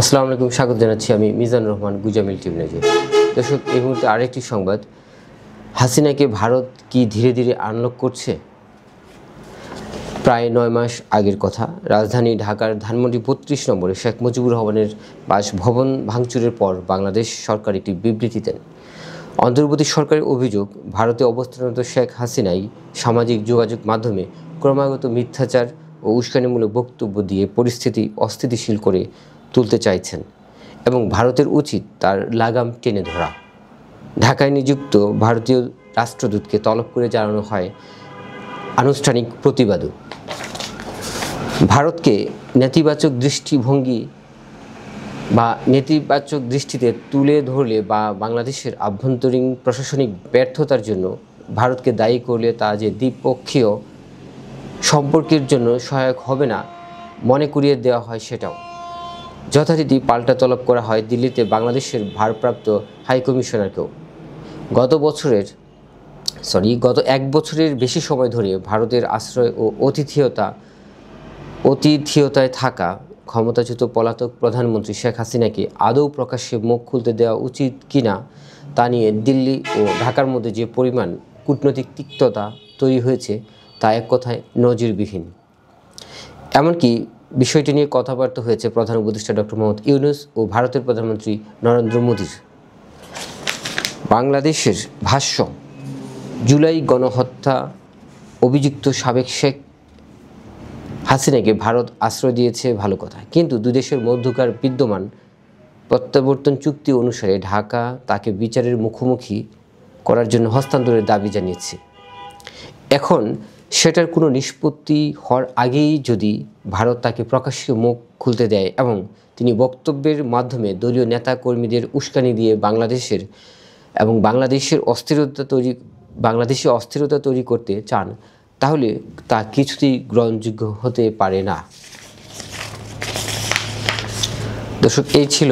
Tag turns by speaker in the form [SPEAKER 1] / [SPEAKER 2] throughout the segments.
[SPEAKER 1] আসসালামু আলাইকুম, স্বাগত জানাচ্ছি আমি মিজানুর রহমান গুজামিল টিভি নিউজে। দর্শক, এই মুহূর্তে আরেকটি সংবাদ। হাসিনাকে ভারত কি ধীরে ধীরে আনলক করছে? প্রায় 9 মাস আগের কথা। রাজধানী ঢাকার ধানমন্ডি 32 নম্বরে শেখ মুজিবুর রহমানের বাসভবন ভাঙচুরের পর বাংলাদেশ সরকার একটি বিবৃতি দেন। অন্তর্বর্তী সরকারের অভিযোগ, ভারতে অবস্থানরত শেখ হাসিনাই সামাজিক যোগাযোগ মাধ্যমে ক্রমাগত মিথ্যাচার ও উস্কানিমূলক বক্তব্য দিয়ে পরিস্থিতি অস্থিতিশীল করে তুলতে চাইছেন এবং ভারতের উচিত তার লাগাম টেনে ধরা। ঢাকায় নিযুক্ত ভারতীয় রাষ্ট্রদূতকে তলব করে জানানো হয় আনুষ্ঠানিক প্রতিবাদও। ভারতকে নেতিবাচক দৃষ্টিতে তুলে ধরলে বা বাংলাদেশের আভ্যন্তরীণ প্রশাসনিক ব্যর্থতার জন্য ভারতকে দায়ী করলে তা যে দ্বিপক্ষীয় সম্পর্কের জন্য সহায়ক হবে না মনে করিয়ে দেওয়া হয় সেটাও। যথারীতি পাল্টা তলব করা হয় দিল্লিতে বাংলাদেশের ভারপ্রাপ্ত হাইকমিশনারকেও। গত 1 বছরের বেশি সময় ধরে ভারতের আশ্রয় ও আতিথেয়তায় থাকা ক্ষমতাচ্যুত পলাতক প্রধানমন্ত্রী শেখ হাসিনাকে আদৌ প্রকাশ্যে মুখ খুলতে দেওয়া উচিত কিনা তা নিয়ে দিল্লি ও ঢাকার মধ্যে যে পরিমাণ কূটনৈতিক তিক্ততা তৈরি হয়েছে তা এক কথায় নজিরবিহীন। এমনকি বিষয়টি নিয়ে কথাবার্তা হয়েছে প্রধান উপদেষ্টা ডক্টর মোহাম্মদ ইউনূস ও ভারতের প্রধানমন্ত্রী নরেন্দ্র মোদীর। বাংলাদেশের ভাষ্য, জুলাই গণহত্যা অভিযুক্ত সাবেক শেখ হাসিনাকে ভারত আশ্রয় দিয়েছে ভালো কথা, কিন্তু দুই দেশের মধ্যকার বিদ্যমান প্রত্যাবর্তন চুক্তি অনুসারে ঢাকা তাকে বিচারের মুখোমুখি করার জন্য হস্তান্তরের দাবি জানিয়েছে। এখন সেটার কোনো নিষ্পত্তি হওয়ার আগেই যদি ভারত তাকে প্রকাশ্যে মুখ খুলতে দেয় এবং তিনি বক্তব্যের মাধ্যমে দলীয় নেতা কর্মীদের উস্কানি দিয়ে বাংলাদেশে অস্থিরতা তৈরি করতে চান, তাহলে তা কিছুতেই গ্রহণযোগ্য হতে পারে না। দর্শক, এই ছিল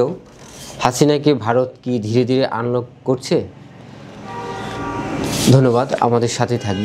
[SPEAKER 1] হাসিনাকে ভারত কি ধীরে ধীরে আনলক করছে। ধন্যবাদ, আমাদের সাথে থাকবে।